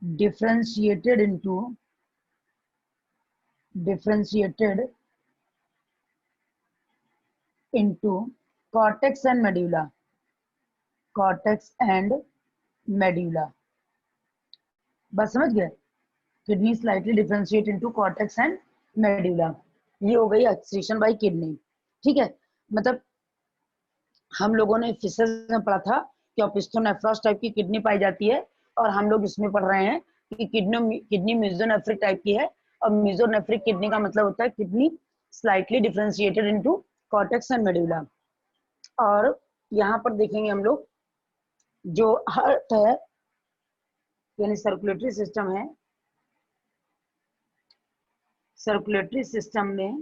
differentiated into cortex and medulla. बस समझ गए? Kidney slightly differentiate into cortex and medulla, ये हो गई एक्सक्रीशन बाय किडनी। ठीक है, मतलब हम लोगों ने फिशर्स में पढ़ा था कि ओपिस्टोनेफ्रॉस टाइप की किडनी पाई जाती है, और हम लोग इसमें पढ़ रहे हैं कि किडनी मेसोनेफ्रिक टाइप की है, और मेसोनेफ्रिक किडनी का मतलब होता है kidney slightly differentiated into cortex and medulla. और यहाँ पर देखेंगे हम लोग जो हार्ट है यानी सर्कुलेटरी सिस्टम है, सर्कुलेटरी सिस्टम में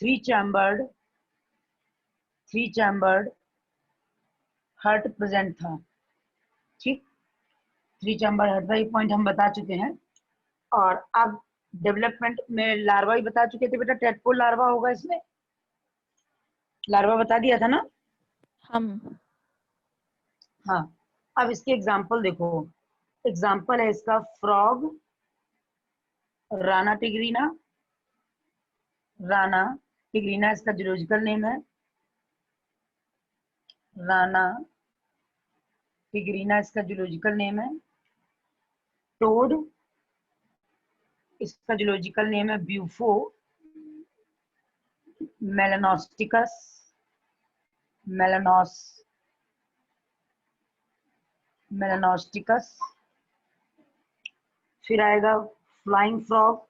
थ्री चैम्बर्ड हार्ट प्रेजेंट था। ठीक, थ्री चैम्बर हार्ट का ये पॉइंट हम बता चुके हैं। और अब डेवलपमेंट में लार्वा ही बता चुके थे बेटा, टेडपोल लार्वा होगा इसमें, लार्वा बता दिया था ना हम। हाँ, अब इसके एग्जाम्पल देखो, एग्जाम्पल है इसका फ्रॉग, राना टिग्रीना इसका जूलॉजिकल नेम है, राना टिग्रीना इसका जूलॉजिकल नेम है। टोड, इसका जूलॉजिकल नेम है ब्यूफो मेलानोस्टिकस, मेलानोस्टिकस। फिर आएगा फ्लाइंग फ्रॉग,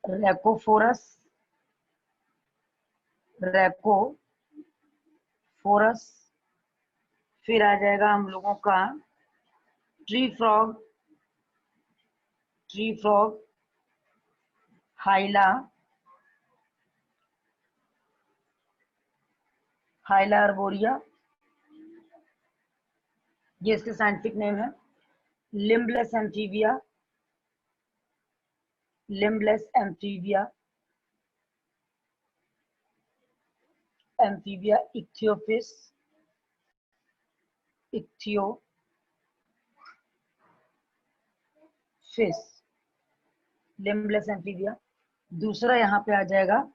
रैकोफोरस, फिर आ जाएगा हम लोगों का ट्री फ्रॉग, हाइला अर्बोरिया, ये इसके साइंटिफिक नेम है। Limbless amphibia, Ichthyophis, limbless amphibia. दूसरा यहाँ पे आ जाएगा,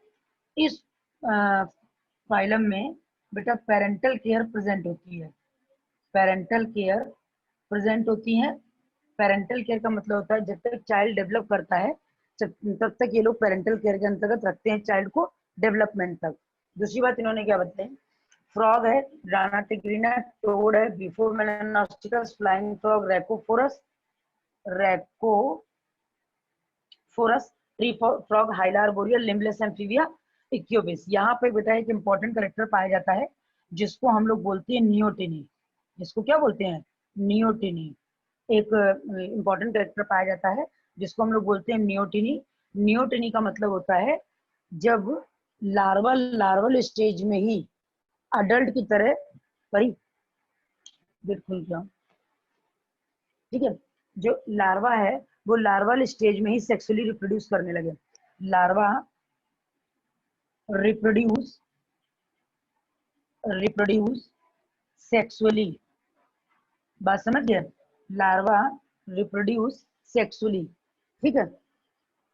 इस फाइलम में बेटा पेरेंटल केयर प्रेजेंट होती है, पेरेंटल केयर का मतलब होता है जब तक चाइल्ड डेवलप करता है तब तक ये लोग पेरेंटल केयर के अंतर्गत रखते हैं चाइल्ड को डेवलपमेंट तक। दूसरी बात इन्होंने क्या बताई, फ्रॉग है, राना टिग्रीना, टोड है, Bufo melanostictus, flying frog, Rhacophorus, tree frog, Hyla arborea, limbless amphibia, Ichthyophis. यहाँ पे बेटा एक इंपॉर्टेंट कैरेक्टर पाया जाता है जिसको हम लोग बोलते हैं नियोटिनी। जिसको क्या बोलते हैं? नियोटिनी। एक इंपॉर्टेंट कैरेक्टर पाया जाता है जिसको हम लोग बोलते हैं नियोटिनी। नियोटिनी का मतलब होता है जब लार्वल स्टेज में ही अडल्ट की तरह गेट खुल गया, ठीक है, जो लार्वा है वो लार्वल स्टेज में ही सेक्सुअली रिप्रोड्यूस करने लगे। लार्वा रिप्रोड्यूस सेक्सुअली, बात समझ गए? लार्वा रिप्रोड्यूस सेक्सुअली, ठीक है,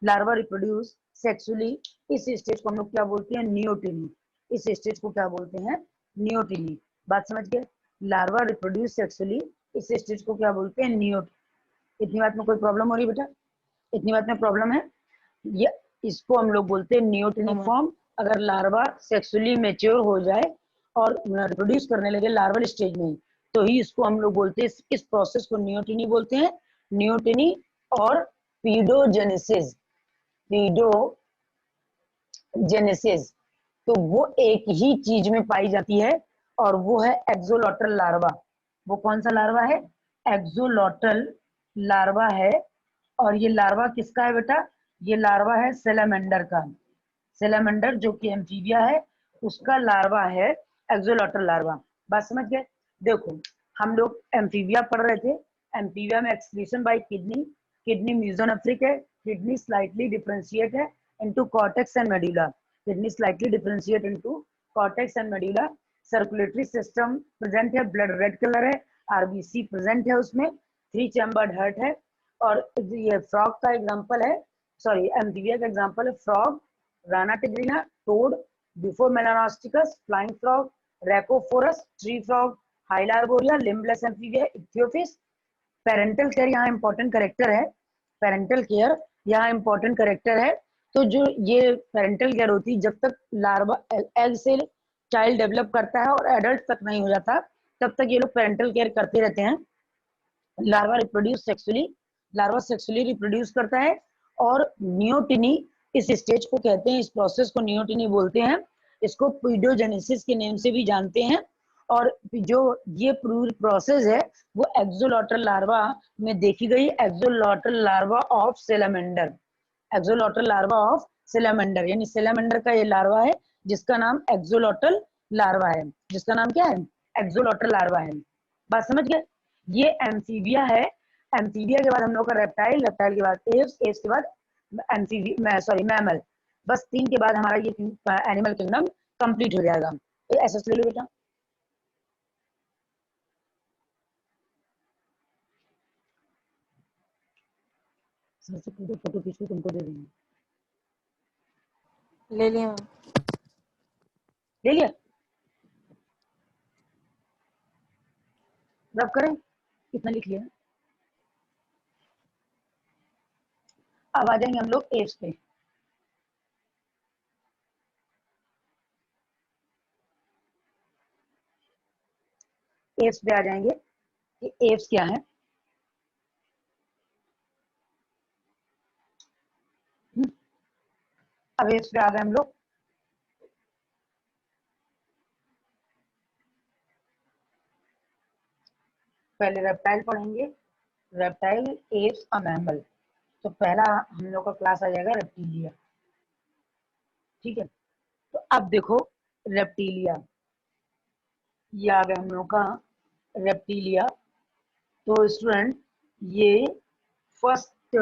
लार्वा रिप्रोड्यूस सेक्सुअली। इस स्टेज को हम लोग क्या बोलते हैं? नियोटिनी। इस स्टेज को क्या बोलते हैं? नियोटिनी। बात समझ गए? लार्वा रिप्रोड्यूस सेक्सुअली, इस स्टेज को क्या बोलते हैं? नियोटिनी। इतनी बात में कोई प्रॉब्लम हो रही बेटा? इतनी बात में प्रॉब्लम है? ये इसको हम लोग बोलते हैं नियोटिनी फॉर्म। अगर लार्वा सेक्सुअली मैच्योर हो जाए और रिप्रोड्यूस करने लगे लार्वल स्टेज में, तो ही इसको हम लोग बोलते हैं, इस प्रोसेस को नियोटिनी बोलते हैं। नियोटिनी और पीडोजेनेसिस, तो वो एक ही चीज में पाई जाती है और वो है एक्सोलॉटल लार्वा। वो कौन सा लार्वा है? एक्सोलॉटल लार्वा है। और ये लार्वा किसका है बेटा? ये लार्वा है सेलामेंडर का। सेलामेंडर जो कि एम्फीबिया है उसका लार्वा है एक्सोलॉटल लार्वा। बात समझ गए? देखो हम लोग एम्फीबिया पढ़ रहे थे। एम्फीबिया में एक्सक्रीशन बाय किडनी मेसोनेफ्रिक है, किडनी स्लाइटली डिफरेंशिएट है into cortex and medulla, kidney slightly differentiate into cortex and medulla. Circulatory system present है, ब्लड रेड कलर है, आरबीसी प्रेजेंट है, उसमें 3 चैम्बर्ड हार्ट है। और ये फ्रॉग का एग्जांपल है, सॉरी एम्फीबिया का एग्जांपल है frog, Rana tigrina, toad, Bufo melanostictus, flying frog, Rhacophorus, tree frog, Hyla arborea, limbless amphibia, Ichthyophis. Parental care यहाँ इंपॉर्टेंट करेक्टर है, पेरेंटल केयर यहाँ इंपॉर्टेंट करेक्टर है। तो जो ये पेरेंटल केयर होती है, जब तक लार्वा एग से चाइल्ड डेवलप करता है और एडल्ट तक नहीं हो जाता, तब तक ये लोग पेरेंटल केयर करते रहते हैं। Larva reproduce sexually, larva sexually reproduce करता है। और नियोटिनी इस स्टेज को कहते हैं, इस प्रोसेस को नियोटिनी बोलते हैं। इसको पीडोजेनेसिस के नेम से भी जानते हैं। और जो ये पूरी प्रोसेस है वो एक्सोलॉटल लार्वा में देखी गई, axolotl larva of salamander, axolotl larva of salamander, यानी सेलामेंडर का ये लार्वा है जिसका नाम एक्सोलॉटल लार्वा है, जिसका नाम क्या है, एक्सोलॉटल लार्वा है। बात समझ गए? ये एम्फीबिया है। एम्फीबिया के बाद हम लोग का रेप्टाइल, रेप्टाइल के बाद एव्स, एव्स के बाद एम्फीबिया सॉरी मैमल। बस 3 के बाद हमारा ये एनिमल किंगडम कंप्लीट हो जाएगा। ऐसा ले लो बेटा, फोटो खींच के तुमको दे देंगे। ले लिया ले लिया, रब करें, कितना लिख लिया। अब आ जाएंगे हम लोग एव्स पे। एव्स पे आ जाएंगे कि एव्स क्या है। अब एव्स पे आ गए हम लोग। पहले रेप्टाइल पढ़ेंगे, रेप्टाइल, एव्स और मैमल। तो पहला हम लोग का क्लास आ जाएगा रेप्टीलिया, ठीक है। तो अब देखो रेप्टीलिया, ये आ गया हम लोग का रेप्टीलिया। तो स्टूडेंट ये फर्स्ट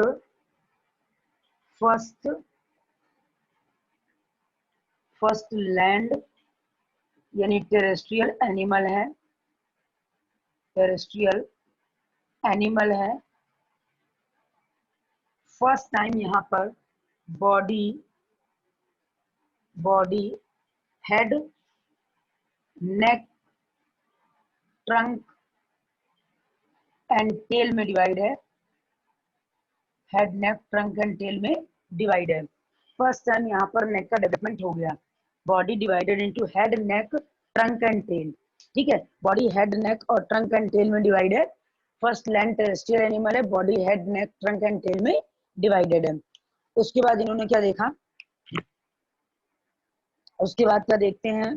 फर्स्ट फर्स्ट लैंड यानी टेरेस्ट्रियल एनिमल है, टेरेस्ट्रियल एनिमल है। फर्स्ट टाइम यहाँ पर body body head, neck, trunk and tail में डिवाइड है, head, neck, trunk and tail में डिवाइड है। फर्स्ट टाइम यहाँ पर नेक का डेवलपमेंट हो गया, body divided into head, neck, trunk and tail, ठीक है। बॉडी, हेड, नेक और ट्रंक एंड टेल में डिवाइड है। फर्स्ट लैंड टेरेस्ट्रियल एनिमल है, body, head, neck, trunk and tail में डिवाइडेड है। उसके बाद इन्होंने क्या देखा, उसके बाद क्या देखते हैं,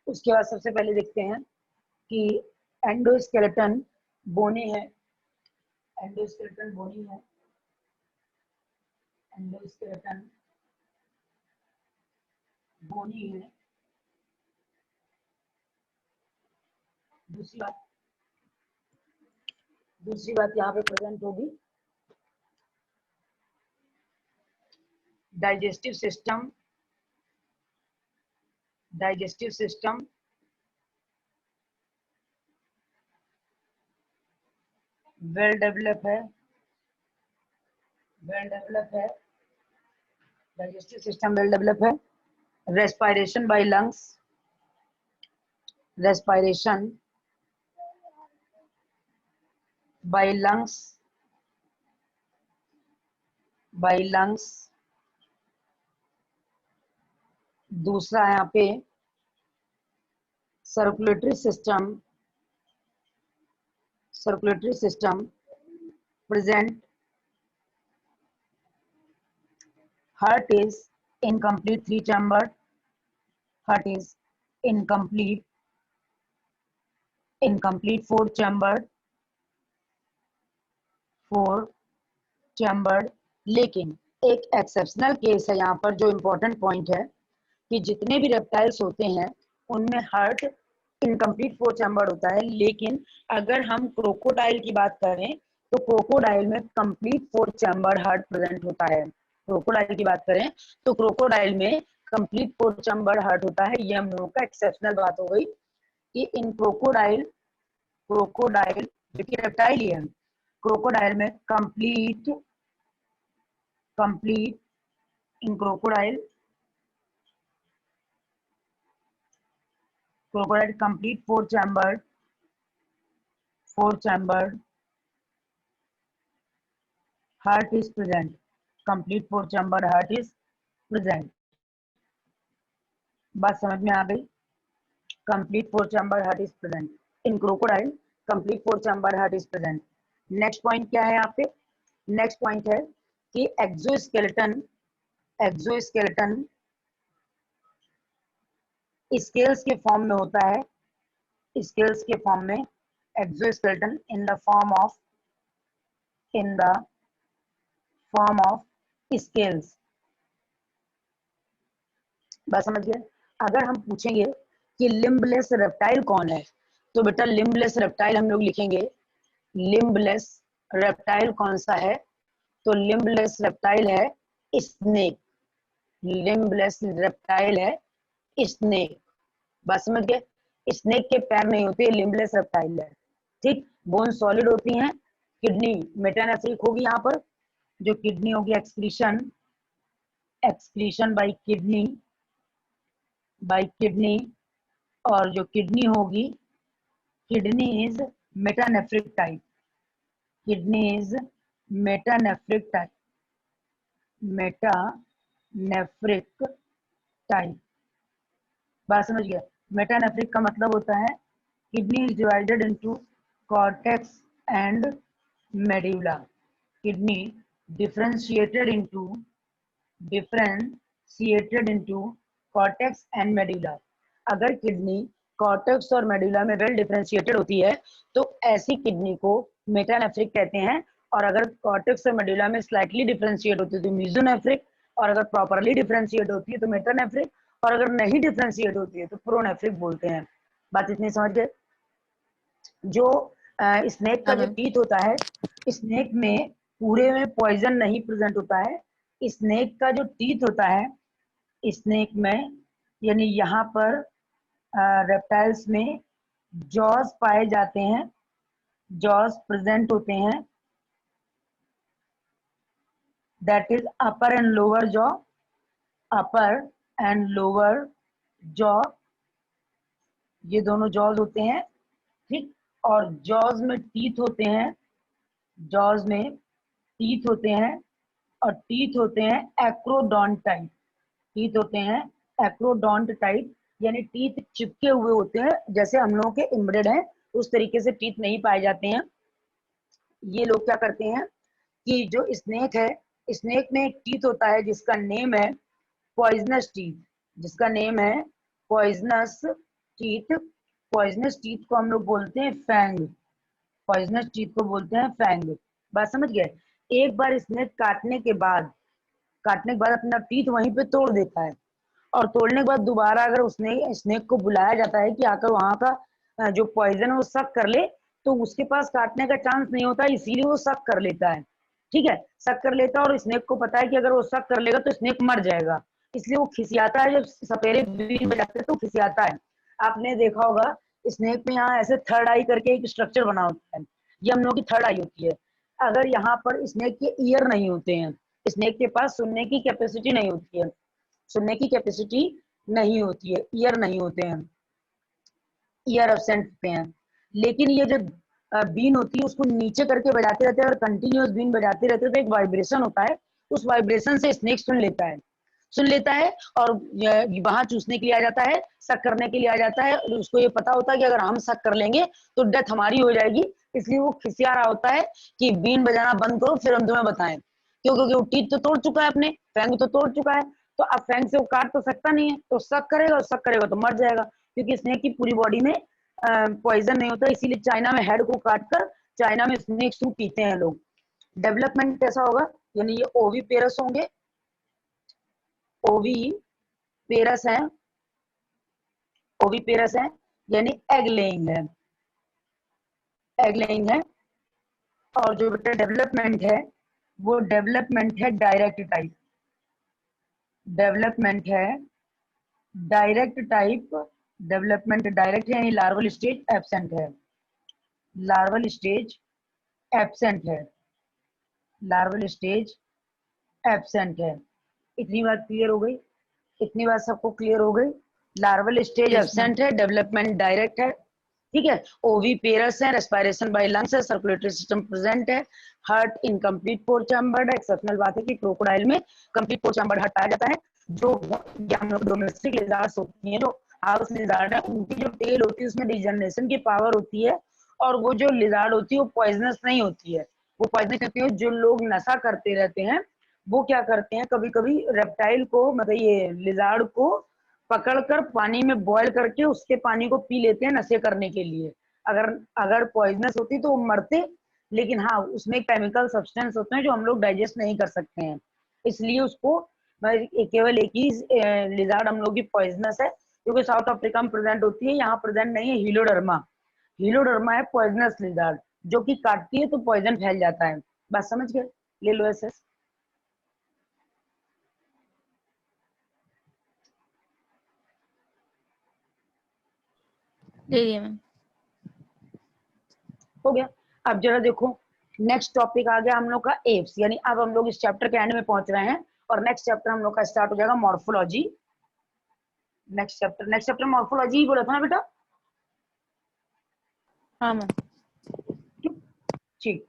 उसके बाद सबसे पहले देखते हैं कि एंडोस्केलेटन बोनी है, एंडोस्केलेटन बोनी है, एंडोस्केलेटन बोनी है। दूसरी बात यहाँ पे प्रेजेंट होगी, digestive system, digestive system well develop है, वेल डेवलप है, डाइजेस्टिव सिस्टम वेल डेवलप है। Respiration by lungs, respiration by lungs, by lungs. दूसरा यहाँ पे circulatory system, circulatory system present, heart is incomplete 3 chambered, heart is incomplete 4 chambered, 4 chambered। लेकिन एक exceptional case है यहाँ पर, जो इम्पोर्टेंट पॉइंट है कि जितने भी रेप्टाइल्स होते हैं उनमें हार्ट इनकम्प्लीट फोर चैम्बर्ड होता है। लेकिन अगर हम क्रोकोडाइल की बात करें तो क्रोकोडाइल में complete four chambered heart present होता है। क्रोकोडाइल की बात करें तो क्रोकोडाइल में कंप्लीट फोर चैम्बर्ड हार्ट होता है। ये हम लोगों का एक्सेप्शनल बात हो गई कि इन क्रोकोडाइल जो कि रेप्टाइल ही है, क्रोकोडाइल में complete in crocodile complete four chambered heart is present, complete four chamber heart is present। बात समझ में आ गई? complete four chamber heart is present in crocodile, complete four chamber heart is present। Next point क्या है यहाँ पे? Next point है कि एक्सोस्केलेटन स्केल्स के फॉर्म में होता है। स्केल्स के फॉर्म में exoskeleton in the form of scales. बात समझ गए? अगर हम पूछेंगे कि लिम्बलेस रेप्टाइल कौन है, तो बेटा लिम्बलेस रेप्टाइल हम लोग लिखेंगे। लिम्बलेस रेप्टाइल कौन सा है? तो लिम्बलेस रेप्टाइल है स्नेक। लिम्बलेस रेप्टाइल है स्नेक। बात समझ गए? स्नेक के पैर नहीं होते, लिम्बलेस रेप्टाइल है। ठीक, बोन सॉलिड होती हैं। किडनी मेटानेफ्रिक होगी यहाँ पर, जो किडनी होगी एक्सक्रीशन बाय किडनी, और जो किडनी होगी, किडनी इज मेटानेफ्रिक टाइप। बात समझ गया? मेटानेफ्रिक का मतलब होता है kidney is divided into cortex and medulla. Kidney differentiated into cortex and medulla. अगर किडनी कॉर्टेक्स और मेडुला में वेल डिफरेंशिएटेड होती है तो ऐसी किडनी को मेटानेफ्रिक कहते हैं। और अगर कॉर्टेक्स और मेडुला में स्लाइटली डिफरेंशिएट होती है तो मीजोनेफ्रिक, और अगर प्रॉपरली डिफरेंशिएट होती है तो मेटानेफ्रिक, और अगर नहीं डिफरेंशिएट होती है तो प्रोनेफ्रिक बोलते हैं। बात इतनी समझ गए? जो स्नेक का हाँ जो मैम। टीथ होता है, स्नेक में पूरे में पॉइजन नहीं प्रेजेंट होता है। स्नेक का जो टीथ होता है, स्नेक में यानी यहाँ पर रेप्टाइल्स में जॉज पाए जाते हैं, जॉज प्रेजेंट होते हैं। That is upper and lower jaw, ये दोनों जॉज होते हैं। ठीक, और जॉज में टीथ होते हैं, और टीथ होते हैं एक्रोडोंट टाइप। यानी टीथ चिपके हुए होते हैं, जैसे हम लोगों के इम्ब्रेड हैं उस तरीके से टीथ नहीं पाए जाते हैं। ये लोग क्या करते हैं कि जो स्नेक है, स्नेक में एक टीथ होता है जिसका नेम है पॉइजनस टीथ। पॉइजनस टीथ को हम लोग बोलते हैं फैंग। बात समझ गए? एक बार स्नेक काटने के बाद अपना टीथ वहीं पे तोड़ देता है, और तोड़ने के बाद दोबारा अगर उसने स्नेक को बुलाया जाता है कि आकर वहां का जो पॉइजन है वो सक कर ले, तो उसके पास काटने का चांस नहीं होता, इसीलिए वो सक कर लेता है। ठीक है, सक कर लेता है, और स्नेक को पता है कि अगर वो सक कर लेगा तो स्नेक मर जाएगा, इसलिए वो खिसियाता है। जब सपेरे बीन बजाते हैं तो खिसियाता है। आपने देखा होगा स्नेक में यहाँ ऐसे थर्ड आई करके एक स्ट्रक्चर बना होता है, ये हम लोग की थर्ड आई होती है। अगर यहाँ पर स्नेक के ईयर नहीं होते हैं, स्नेक के पास सुनने की कैपेसिटी नहीं होती है, ईयर नहीं होते हैं, ईयर एब्सेंट होते हैं। लेकिन ये जो बीन होती है उसको नीचे करके बजाते रहते हैं, और कंटिन्यूअस बीन बजाते रहते हैं तो एक वाइब्रेशन होता है, उस वाइब्रेशन से स्नेक सुन लेता है, और वहां चूसने के लिए आ जाता है, सक करने के लिए आ जाता है। और उसको ये पता होता है कि अगर हम सक कर लेंगे तो डेथ हमारी हो जाएगी, इसलिए वो खिसिया रहा होता है कि बीन बजाना बंद करो फिर हम तुम्हें बताएं। क्यों? क्योंकि वो टीथ तो तोड़ चुका है, अपने फैंग तो तोड़ चुका है, तो अब फैंग से वो काट तो सकता नहीं है, तो सक करेगा तो मर जाएगा, क्योंकि स्नेक की पूरी बॉडी में पॉइजन नहीं होता। इसीलिए चाइना में हेड को काटकर चाइना में स्नेक सूप पीते हैं लोग। डेवलपमेंट कैसा होगा? यानी ये ओवी पेरस होंगे, ओवी पेरस है, यानी एग लेइंग है, एग लेइंग है। और जो बेटा डेवलपमेंट है वो डेवलपमेंट है डायरेक्ट टाइप, डेवलपमेंट है डायरेक्ट टाइप, डेवलपमेंट डायरेक्ट है यानी लार्वल स्टेज एब्सेंट है, लार्वल स्टेज एब्सेंट है, लार्वल स्टेज एब्सेंट है। इतनी बात क्लियर हो गई, इतनी बात सबको क्लियर हो गई। Larval stage yes ma'am. Absent है, डेवलपमेंट डायरेक्ट है, ठीक है। ओवी पेरस है, रेस्पिरेशन बाय लंग्स है, सर्कुलेटरी सिस्टम प्रेजेंट है, हार्ट इनकम्प्लीट फोर चैम्बर्ड है। एक्सेप्शनल बात है कि क्रोकोडाइल में कंप्लीट फोर चैम्बर्ड हार्ट पाया जाता है। जो डोमेस्टिक लिजार्ड्स होती हैं, जो हाउस लिजार्ड है, उनकी जो टेल होती है उसमें रिजनरेशन की पावर होती है, और वो जो लिजार्ड होती है वो पॉइजनस नहीं होती है, वो पॉइजनस होती है। जो लोग नशा करते रहते हैं वो क्या करते हैं, कभी कभी रेप्टाइल को, मतलब ये लिजार्ड को पकड़कर पानी में बॉयल करके उसके पानी को पी लेते हैं नशे करने के लिए। अगर अगर पॉइजनस होती तो वो मरते, लेकिन हाँ उसमें केमिकल सब्सटेंस होते हैं जो हम लोग डाइजेस्ट नहीं कर सकते हैं, इसलिए उसको केवल एक ही लिजार्ड हम लोग की पॉइजनस है, क्योंकि साउथ अफ्रीका में प्रेजेंट होती है, यहाँ प्रेजेंट नहीं है। हीलोडर्मा, हीलोडर्मा है पॉइजनस लिजार्ड, जो कि काटती है तो पॉइजन फैल जाता है। बात समझ गए? ले लो ऐसे। ले लिया मैम। हो गया। अब जरा देखो, नेक्स्ट टॉपिक आ गया हम लोग का एप्स, यानी अब हम लोग इस चैप्टर के एंड में पहुंच रहे हैं, और नेक्स्ट चैप्टर हम लोग का स्टार्ट हो जाएगा मॉर्फोलॉजी। नेक्स्ट चैप्टर मॉर्फोलॉजी ही बोला था ना बेटा? हाँ मैम। ठीक।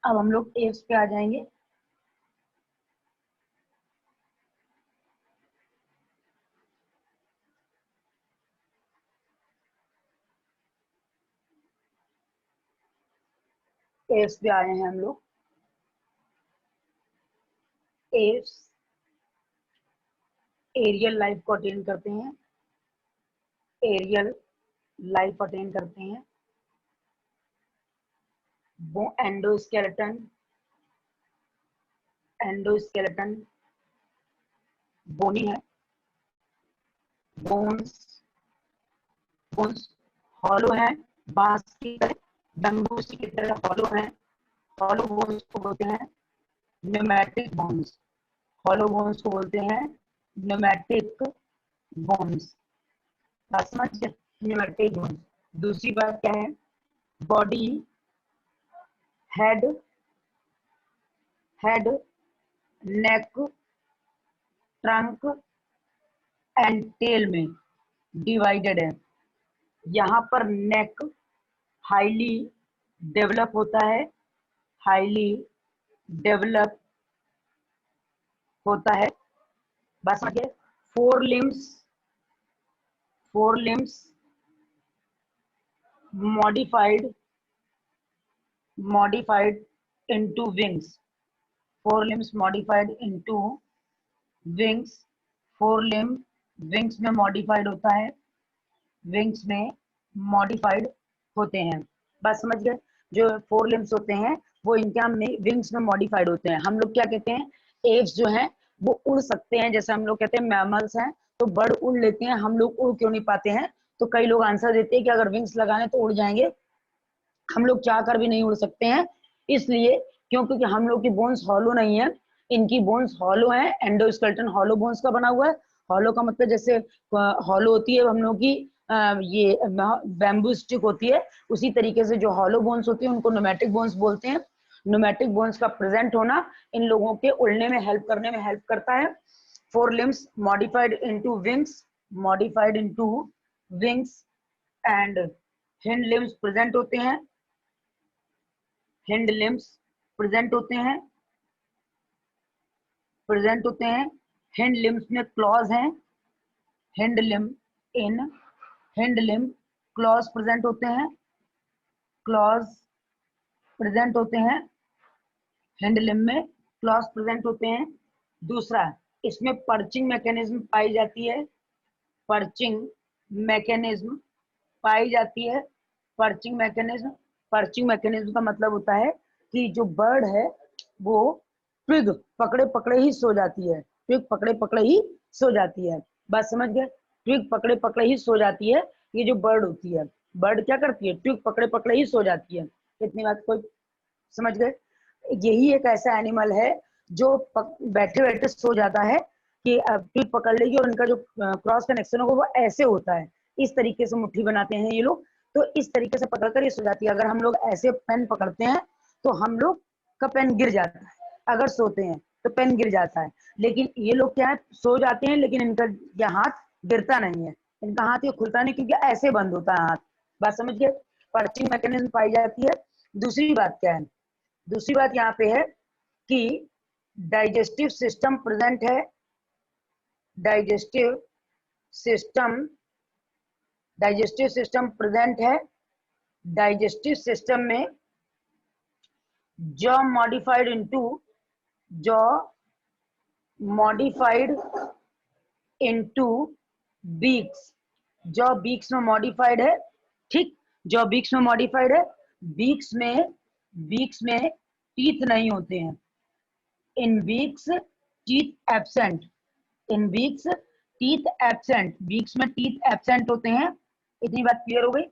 अब हम लोग एप्स पे आ जाएंगे। एप्स पे आए हैं हम लोग। एप्स एरियल लाइफ को अटेन करते हैं, एरियल लाइफ अटेन करते हैं। वो एंडोस्केलेटन, एंडोस्केलेटन बोनी है, बोन्स, बोन्स हॉलो है, बांस की तरह, बम्बूस की तरह हॉलो है। हॉलो बोन्स को बोलते हैं न्यूमेटिक बोन्स, हॉलो बोन्स को बोलते हैं न्यूमेटिक बोन्स। बात समझ गए? Pneumatic bones. दूसरी बात क्या है, body, head, head, neck, trunk and tail में डिवाइडेड है। यहाँ पर नेक हाईली डेवलप होता है, हाईली डेवलप होता है। बस समझिए। Four limbs, four limbs modified, modified into wings, four limbs modified into wings. Four limb wings में मॉडिफाइड होता है, विंग्स में मॉडिफाइड होते हैं। बस समझ गए? जो फोर लिम्स होते हैं वो इनके में विंग्स में मॉडिफाइड होते हैं। हम लोग क्या कहते हैं, एप्स जो हैं वो उड़ सकते हैं, जैसे हम लोग कहते हैं मैमल्स हैं तो बर्ड उड़ लेते हैं, हम लोग उड़ क्यों नहीं पाते हैं? तो कई लोग आंसर देते हैं कि अगर विंग्स लगाने तो उड़ जाएंगे, हम लोग चाह कर भी नहीं उड़ सकते हैं। इसलिए क्योंकि हम लोग की बोन्स हॉलो नहीं है, इनकी बोन्स हॉलो है। एंडोस्केलेटन हॉलो बोन्स का बना हुआ है। हॉलो का मतलब जैसे हॉलो होती है हम लोग की ये बैम्बू स्टिक होती है, उसी तरीके से जो हॉलो बोन्स होती है उनको न्यूमेटिक बोन्स बोलते हैं। न्यूमेटिक बोन्स का प्रेजेंट होना इन लोगों के उड़ने में हेल्प करने में हेल्प करता है। Four limbs modified into wings, modified into wings and hind limbs present होते हैं, हिंड लिम्स प्रेजेंट होते हैं, प्रेजेंट होते हैं। हिंड लिम्स में क्लॉज हैं, हिंड लिम इन हिंड लिम क्लॉज प्रेजेंट होते हैं, क्लॉज प्रेजेंट होते हैं, हिंड लिम में क्लॉज प्रेजेंट होते हैं। दूसरा, इसमें पर्चिंग मैकेनिज्म पाई जाती है, पर्चिंग मैकेनिज्म पाई जाती है। पर्चिंग मैकेनिज्म, पर्चिंग मैकेनिज्म का मतलब होता है कि जो बर्ड है वो ट्विग पकड़े पकड़े ही सो जाती है, ट्विग पकड़े पकड़े ही सो जाती है। बात समझ गए? ट्विग पकड़े पकड़े ही सो जाती है, ये जो बर्ड होती है, बर्ड क्या करती है? ट्विग पकड़े पकड़े ही सो जाती है। इतनी बात कोई समझ गए? यही एक ऐसा एनिमल है जो बैठे बैठे सो जाता है कि ट्विग पकड़ लेगी और इनका जो क्रॉस कनेक्शन होगा वो ऐसे होता है, इस तरीके से मुट्ठी बनाते हैं ये लोग, तो इस तरीके से पकड़कर ये सो जाती है। अगर हम लोग ऐसे पेन पकड़ते हैं तो हम लोग का पेन गिर जाता है, अगर सोते हैं तो पेन गिर जाता है। लेकिन ये लोग क्या है, सो जाते हैं लेकिन इनका यह हाथ गिरता नहीं है, इनका हाथ ये खुलता नहीं क्योंकि ऐसे बंद होता है हाथ। बात समझ गए? पर्चिंग मैकेनिज्म पाई जाती है। दूसरी बात क्या है? दूसरी बात यहाँ पे है कि डाइजेस्टिव सिस्टम प्रेजेंट है, डाइजेस्टिव सिस्टम प्रेजेंट है। डाइजेस्टिव सिस्टम में jaw modified into beaks, jaw beaks में मॉडिफाइड है, ठीक, जॉ बीक्स में मॉडिफाइड है। बीक्स में टीथ नहीं होते हैं, इन बीक्स टीथ एब्सेंट, इन बीक्स टीथ एब्सेंट, बीक्स में टीथ एब्सेंट होते हैं। इतनी बात क्लियर हो गई?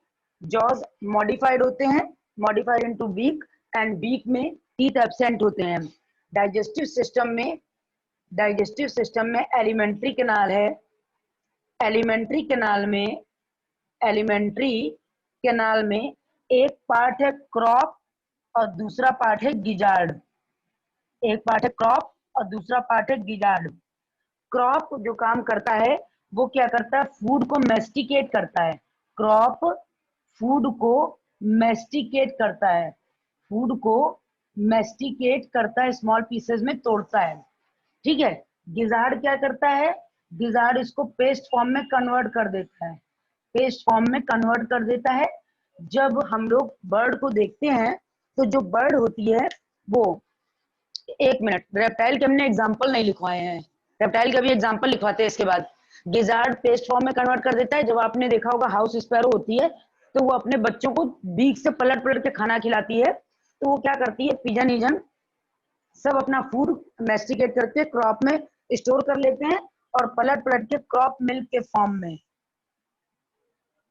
जॉज मॉडिफाइड होते हैं, modified into beak, and beak में टीथ एब्सेंट होते हैं। डाइजेस्टिव सिस्टम में एलिमेंट्री कैनाल है, एलिमेंट्री कैनाल में एक पार्ट है क्रॉप और दूसरा पार्ट है गिजार्ड, एक पार्ट है क्रॉप और दूसरा पार्ट है गिजार्ड। क्रॉप जो काम करता है वो क्या करता है? फूड को मेस्टिकेट करता है, क्रॉप फूड को मेस्टिकेट करता है, फूड को मेस्टिकेट करता है, स्मॉल पीसेस में तोड़ता है, ठीक है। गिजार्ड क्या करता है? गिजार्ड इसको पेस्ट फॉर्म में कन्वर्ट कर देता है, पेस्ट फॉर्म में कन्वर्ट कर देता है। जब हम लोग बर्ड को देखते हैं तो जो बर्ड होती है वो, एक मिनट, रेप्टाइल के हमने एग्जांपल नहीं लिखवाए हैं, रेप्टाइल का भी एग्जांपल लिखवाते हैं इसके बाद। गिजार्ड पेस्ट फॉर्म में कन्वर्ट कर देता है। जब आपने देखा होगा हाउस स्पैरो होती है तो वो अपने बच्चों को बीक से पलट पलट के खाना खिलाती है, तो वो क्या करती है, पिजन ईजन सब अपना फूड मेस्टिकेट करके क्रॉप में स्टोर कर लेते हैं और पलट पलट के क्रॉप मिल्क के फॉर्म में,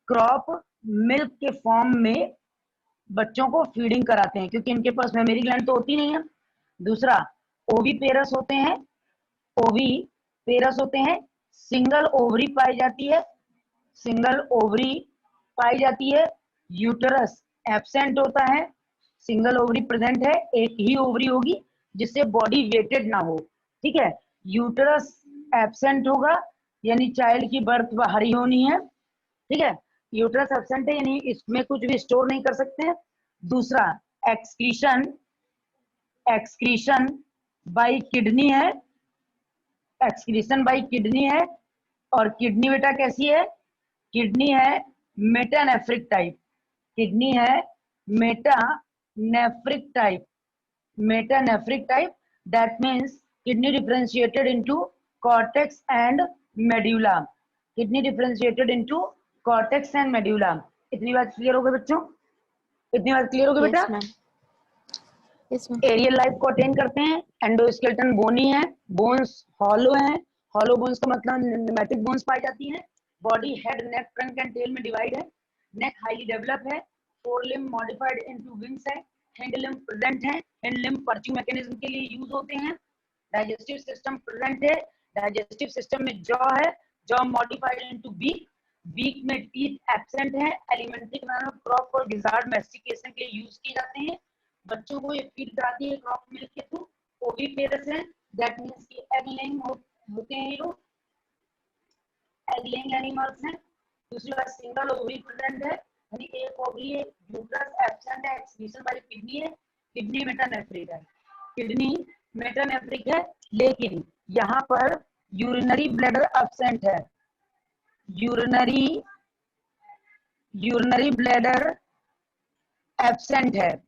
क्रॉप मिल्क के फॉर्म में बच्चों को फीडिंग कराते हैं, क्योंकि इनके पास मेमोरी ग्लैंड तो होती नहीं है। दूसरा, ओवीपेरस होते हैं, ओवीपेरस होते हैं, सिंगल ओवरी पाई जाती है, सिंगल ओवरी पाई जाती है। यूटरस एब्सेंट होता है, सिंगल ओवरी प्रेजेंट है, एक ही ओवरी होगी जिससे बॉडी वेटेड ना हो, ठीक है। यूटरस एब्सेंट होगा यानी चाइल्ड की बर्थ बाहर ही होनी है, ठीक है। यूटरस एब्सेंट है यानी इसमें कुछ भी स्टोर नहीं कर सकते हैं। दूसरा, एक्सक्रीशन बाई किडनी है, एक्सक्रीशन बाई किडनी है, और किडनी बेटा कैसी है? किडनी है मेटानेफ्रिक टाइप, किडनी है metanephric type, metanephric type, that means kidney differentiated into cortex and medulla, kidney differentiated into cortex and medulla. इतनी बात क्लियर हो गई बच्चों? इतनी बात क्लियर हो गई बेटा? एरियल लाइफ को अटेन करते हैं। एंडोस्केलेटन बोनी है, बोन्स हॉलो है, हॉलो बोन्स का मतलब न्यूमेटिक बोन्स पाई जाती है। Body head, neck, trunk and tail में डिवाइड है। नेक हाईली डेवलप है, fore limb modified into wings है, हैंड लिम्ब प्रेजेंट है, हैंड लिम्ब पर्चिंग मैकेनिज्म के लिए यूज होते हैं। डाइजेस्टिव सिस्टम प्रेजेंट है, डाइजेस्टिव सिस्टम में जॉ है, jaw modified into beak, beak में टीथ एब्सेंट है। एलिमेंट्री कैनाल क्रॉप और गिजार्ड मैस्टिकेशन के लिए यूज किए जाते हैं। बच्चों को ये फीड कराती है क्रॉप मिल्क के थ्रू। ओवीपेरस है, दैट मींस कि एग लेइंग होते हैं ये लोग, एग लेइंग एनिमल्स हैं। दूसरी बात, सिंगल ओवरी प्रेजेंट है यानी एक ओवरी है, यूट्रस एब्सेंट है, एक्सक्रीशन बाय किडनी है, किडनी मेटानेफ्रिक है, किडनी मेटानेफ्रिक है, लेकिन यहाँ पर यूरिनरी ब्लैडर एब्सेंट है, यूरिनरी ब्लैडर एब्सेंट है,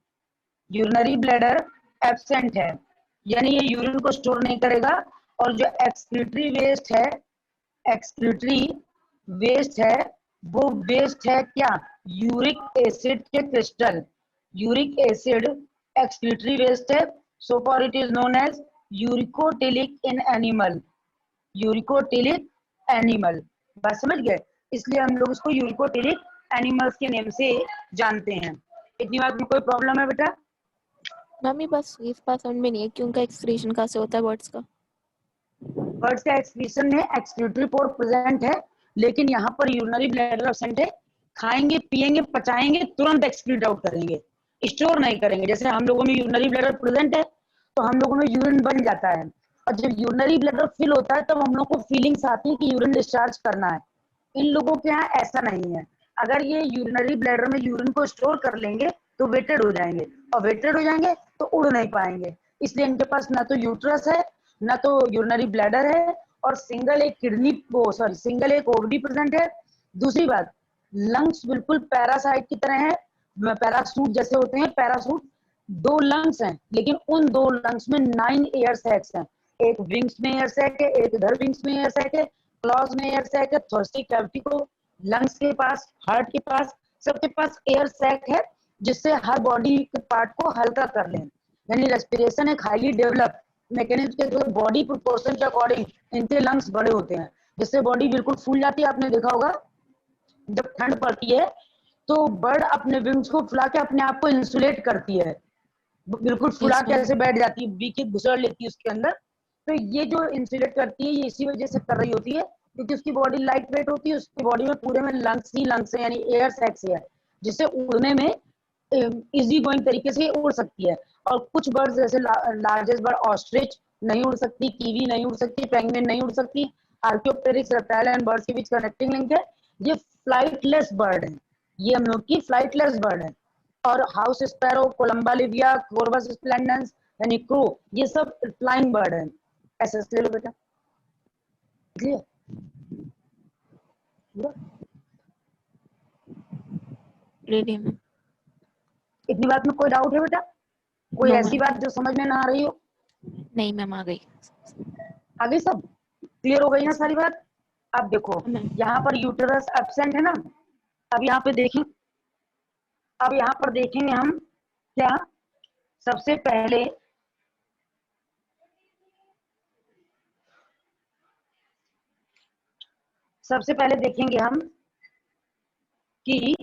यूरिनरी ब्लैडर एब्सेंट है, यानी ये यूरिन को स्टोर नहीं करेगा। और जो एक्सक्रीटरी वेस्ट है, एक्सक्रीटरी वेस्ट है वो वेस्ट है क्या, यूरिक एसिड के crystal. Uric acid excretory waste है, so for it is known as uricotelic in animal. Uricotelic animal, बात समझ गए, इसलिए हम लोग इसको यूरिकोटिलिक एनिमल्स के नेम से जानते हैं। इतनी बात में कोई प्रॉब्लम है बेटा? मम्मी बस इस बात समझ में नहीं है कि उनका एक्सक्रीशन कहाँ से होता है बर्ड्स का। बर्ड्स का एक्सक्रीशन में एक्सक्रीटरी पोर्ट प्रेजेंट है, लेकिन यहाँ पर यूरिनरी ब्लैडर एब्सेंट है। खाएंगे पिएंगे पचाएंगे तुरंत एक्सक्रीट आउट करेंगे, स्टोर नहीं करेंगे। जैसे हम लोगों में यूरिनरी ब्लैडर प्रेजेंट है तो हम लोगों में यूरिन बन जाता है, और जब यूरिनरी ब्लैडर फिल होता है तब हम लोग को फीलिंग्स आती है कि यूरिन डिस्चार्ज करना है। इन लोगों के यहाँ ऐसा नहीं है। अगर ये यूरिनरी ब्लैडर में यूरिन को स्टोर कर लेंगे तो वेटेड हो जाएंगे, और वेटेड हो जाएंगे तो उड़ नहीं पाएंगे। इसलिए इनके पास ना तो यूट्रस है, ना तो यूरिनरी ब्लैडर है, और सिंगल एक किडनी वो सॉरी सिंगल एक ओवरी प्रेजेंट है। दूसरी बात, लंग्स बिल्कुल पैरासाइट की तरह है, पैरासूट जैसे होते हैं पैरासूट। दो लंग्स हैं, लेकिन उन दो लंग्स में 9 एयर सैक्स हैं। एक विंग्स में एयर सैक है, एक इधर विंग्स में एयर सैक है, क्लॉज में एयर सैक है। थोरेसिक कैविटी को लंग्स के पास, हार्ट के पास, सबके पास एयर सैक है, जिससे हर बॉडी के पार्ट को हल्का कर लें। यानी रेस्पिरेशन एक हाईली डेवलप मैकेनिज्म के थ्रू बॉडी प्रोपोर्शन के अकॉर्डिंग इनके लंग्स बड़े होते हैं, जिससे बॉडी बिल्कुल फूल जाती है। आपने देखा होगा जब ठंड पड़ती है तो बर्ड अपने विंग्स को फुला के अपने आप को इंसुलेट करती है, बिल्कुल फुला यस के मैम। ऐसे बैठ जाती है, बीके घुसड़ लेती है उसके अंदर। तो ये जो इंसुलेट करती है ये इसी वजह से कर रही होती है क्योंकि उसकी बॉडी लाइट वेट होती है, उसकी बॉडी में पूरे में लंग्स ही लंग्स है, यानी एयर सैक्स है, जिससे उड़ने में इजी गोइंग तरीके से उड़ सकती है। और कुछ बर्ड्स जैसे लार्जेस्ट बर्ड ऑस्ट्रिच नहीं उड़ सकती, कीवी नहीं उड़ सकती, पेंगुइन नहीं उड़ सकती। आर्कियोप्टेरिक्स रेप्टाइल एंड बर्ड्स के बीच कनेक्टिंग लिंक है। ये फ्लाइटलेस बर्ड है, ये हम लोग की फ्लाइटलेस बर्ड है। और house sparrow, Columba Livia, कोरबस splendens यानी क्रो, ये सब फ्लाइंग बर्ड है। ऐसे ले लो बेटा, क्लियर? Ready ma'am. इतनी बात में कोई डाउट है बेटा? कोई नो ऐसी मैम। बात जो समझ में ना आ रही हो? नहीं मैम आ गई। आगे सब क्लियर हो गई ना यस सारी बात? अब देखो, मैम। यहाँ पर यूटेरस एब्सेंट है ना। अब यहाँ पे देखें, अब यहाँ पर देखेंगे हम क्या, सबसे पहले देखेंगे हम कि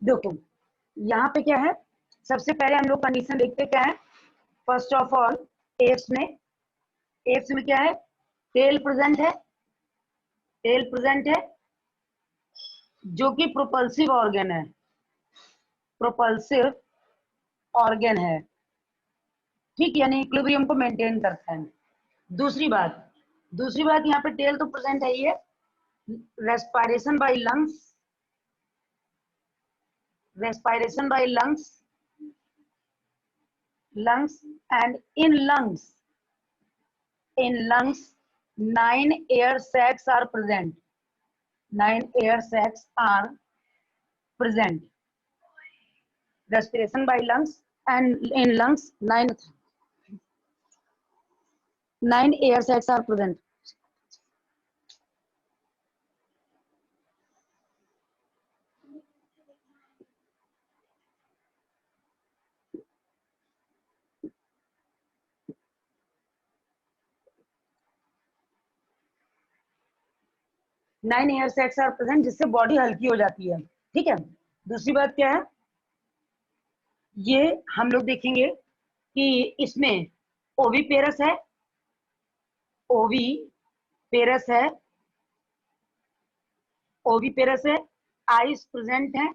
देखो यहाँ पे क्या है, सबसे पहले हम लोग कंडीशन देखते क्या है। फर्स्ट ऑफ ऑल एप्स में क्या है, टेल प्रेजेंट है, टेल प्रेजेंट है जो कि प्रोपल्सिव ऑर्गन है, प्रोपल्सिव ऑर्गन है, ठीक, यानी इक्विलिब्रियम को मेंटेन करता है। दूसरी बात यहाँ पे टेल तो प्रेजेंट है ही है। Respiration by lungs, respiration by lungs and in lungs 9 air sacs are present, 9 air sacs are present. Respiration by lungs, and in lungs 9 air sacs are present. Nine air sacs are present, जिससे बॉडी हल्की हो जाती है, ठीक है। दूसरी बात क्या है, ये हम लोग देखेंगे कि इसमें ओवीपेरस है, ओवीपेरस है, ओवीपेरस है, आइज प्रेजेंट है,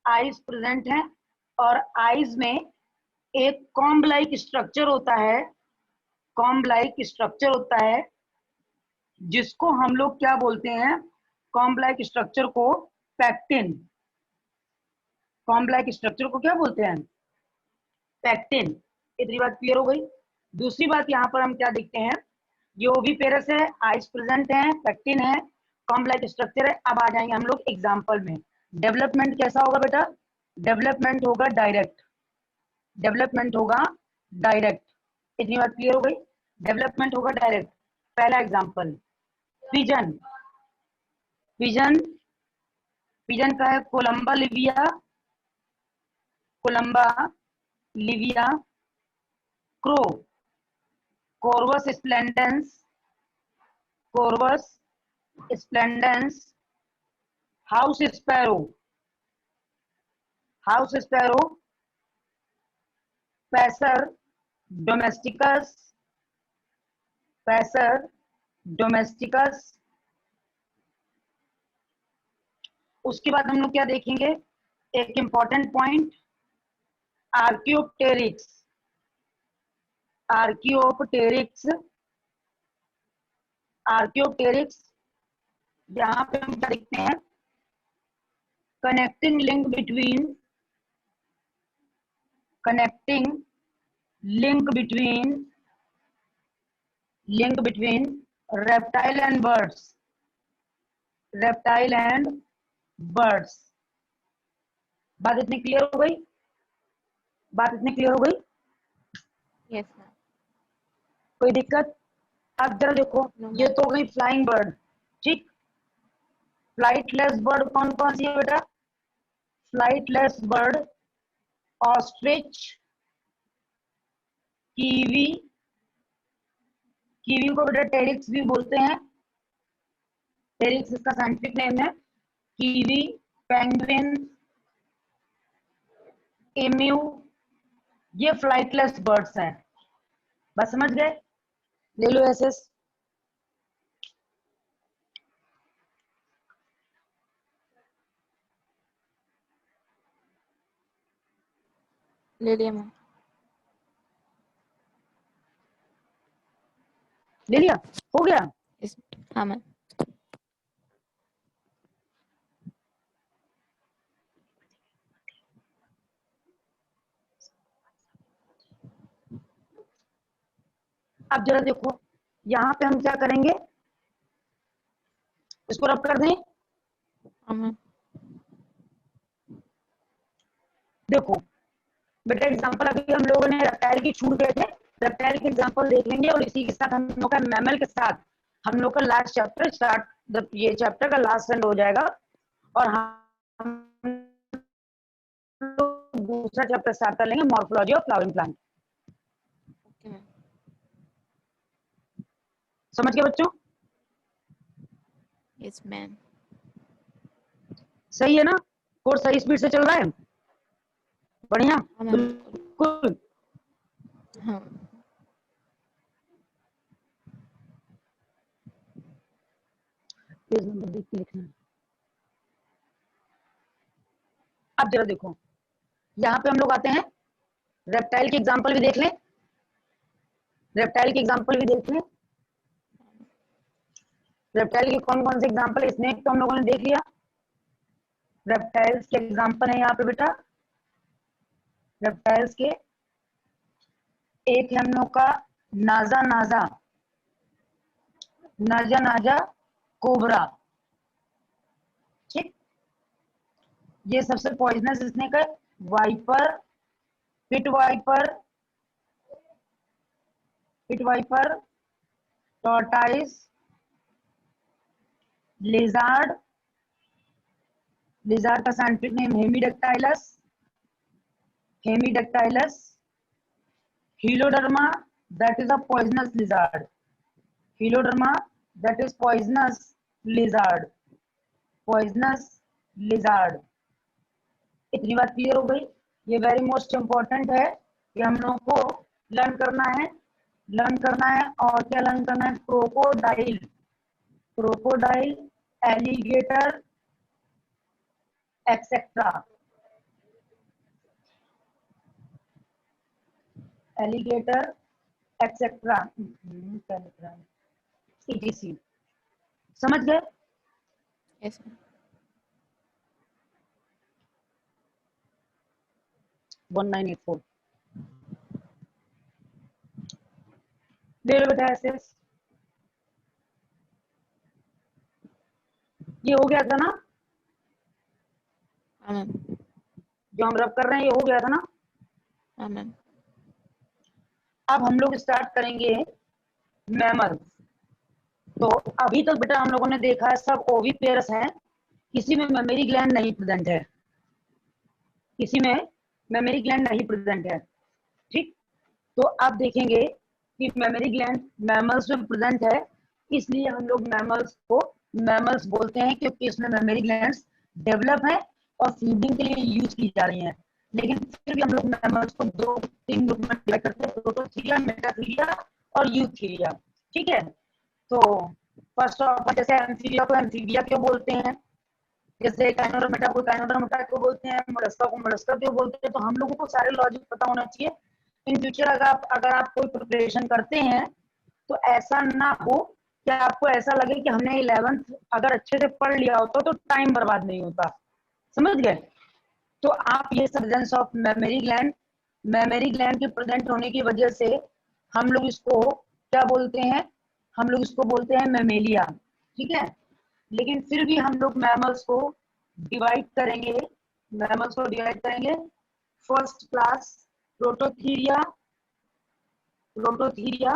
आइज प्रेजेंट है, और आइज में एक कॉम्ब लाइक स्ट्रक्चर होता है, कॉम्ब लाइक स्ट्रक्चर होता है, जिसको हम लोग क्या बोलते हैं, कॉम्ब लाइक स्ट्रक्चर को पैक्टिन, कॉम्ब लाइक स्ट्रक्चर को क्या बोलते हैं, पैक्टिन। इतनी बात क्लियर हो गई। दूसरी बात यहाँ पर हम क्या देखते हैं ये ओविपेरस है, आइज प्रेजेंट है, पैक्टिन है, कॉम्प्लेक्स स्ट्रक्चर है। अब आ जाएंगे हम लोग एग्जाम्पल में। डेवलपमेंट कैसा होगा बेटा? डेवलपमेंट होगा डायरेक्ट, डेवलपमेंट होगा डायरेक्ट। इतनी बात क्लियर हो गई? डेवलपमेंट होगा डायरेक्ट। पहला एग्जाम्पल पिजन, पिजन, पिजन का है Columba livia, Columba livia. Crow, Corvus splendens, Corvus splendens. House sparrow, house sparrow, Passer domesticus, Passer domesticus. उसके बाद हम लोग क्या देखेंगे? एक important point, Archaeopteryx, Archaeopteryx, Archaeopteryx. यहाँ पे हम क्या देखते हैं? Connecting link between, connecting link between, link between reptile and birds, reptile and birds. बात इतनी क्लियर हो गई? बात इतनी क्लियर हो गई? Yes ma'am. कोई दिक्कत? अब जरा देखो, नो ये मैम। तो हो गई फ्लाइंग बर्ड, ठीक। फ्लाइटलेस बर्ड कौन कौन सी है बेटा? Flightless bird, ostrich, kiwi, kiwi को बेटा टेरिक्स भी बोलते हैं, टेरिक्स इसका साइंटिफिक नेम है। कीवी, पेंगुइन, एम्यू, ये फ्लाइटलेस बर्ड्स हैं। बस समझ गए? ले लो एसएस। ले लिया मैम। ले लिया? हो गया? यस। हाँ मैम। अब जरा देखो, यहाँ पे हम क्या करेंगे? इसको रब कर दें। हाँ मैम। देखो बेटा, एग्जांपल अभी हम लोगों ने रेप्टाइल की छूट गए थे, रेप्टाइल के एग्जांपल देख लेंगे और इसी के साथ हम लोग का मैमल के साथ हम लोग का लास्ट चैप्टर स्टार्ट, ये चैप्टर का लास्ट एंड हो जाएगा और हम लोग दूसरा चैप्टर स्टार्ट कर लेंगे, morphology of flowering plant. Okay ma'am. समझ गए बच्चों? Yes ma'am. सही है ना? कोर्स सही स्पीड से चल रहा है? बढ़िया, हाँ मैम बिल्कुल। बिल्कुल। हाँ। पेज नंबर देख के लिखना। अब जरा देखो, यहाँ पे हम लोग आते हैं, रेप्टाइल के एग्जांपल भी देख लें, रेप्टाइल के एग्जांपल भी देख लें। रेप्टाइल के कौन कौन से एग्जांपल? स्नेक तो हम लोगों ने देख लिया। रेप्टाइल्स के एग्जांपल है यहाँ पे बेटा, रेप्टाइल्स के एक है हम लोग का नाजा नाजा, नाजा नाजा कोबरा, ठीक। ये सबसे पॉइजनस स्नेक है। Viper, pit viper, pit viper, tortoise, lizard, lizard का scientific name Hemidactylus, Hemidactylus, Heloderma, that is a poisonous lizard, Heloderma that is poisonous lizard, poisonous lizard। इतनी बात क्लियर हो गई? ये वेरी मोस्ट इंपॉर्टेंट है, ये हम लोगों को लर्न करना है, लर्न करना है। और क्या लर्न करना है? Crocodile, crocodile, alligator, etcetera, alligator, etcetera, etc। समझ गए? Yes ma'am. 1984 ले लो बेटा एसेस। ये हो गया था ना, हाँ मैम। जो हम रब कर रहे हैं ये हो गया था ना। हाँ मैम। अब हम लोग स्टार्ट करेंगे मैमल। तो अभी तक बेटा हम लोगों ने देखा है सब ओवी पेयर्स हैं, किसी में मेमोरी ग्लैंड नहीं प्रेजेंट है, किसी में मेमोरी ग्लैंड नहीं प्रेजेंट है। ठीक, तो आप देखेंगे कि मेमोरी ग्लैंड मैमल्स में प्रेजेंट है, इसलिए हम लोग मैमल्स को मैमल्स बोलते हैं, क्योंकि इसमें मेमोरी ग्लैंड्स डेवलप है और फीडिंग के लिए यूज की जा रही हैं। लेकिन फिर भी हम लोग मैमल्स को दो तीन ग्रुप में डिवाइड करते हैं, प्रोटोथीरिया, मेटाथीरिया और यूथीरिया। ठीक है, तो फर्स्ट ऑफ जैसे एम्फीबिया को एम्फीबिया क्यों बोलते हैं, जैसे काइनोडर्मेटा को काइनोडर्मेटा क्यों बोलते हैं, मोलस्का को मोलस्का क्यों बोलते हैं, तो हम लोगों को सारे लॉजिक पता होना चाहिए। इन फ्यूचर अगर आप कोई प्रिपरेशन करते हैं तो ऐसा ना हो कि आपको ऐसा लगे कि हमने 11th अगर अच्छे से पढ़ लिया होता तो टाइम बर्बाद नहीं होता, समझ गए। तो आप ये प्रेजेंस ऑफ मेमोरी ग्लैंड के प्रेजेंट होने की वजह से हम लोग इसको क्या बोलते हैं, हम लोग इसको बोलते हैं मेमेलिया। ठीक है, लेकिन फिर भी हम लोग मैमल्स को डिवाइड करेंगे, मैमल्स को डिवाइड करेंगे फर्स्ट क्लास प्रोटोथीरिया, प्रोटोथीरिया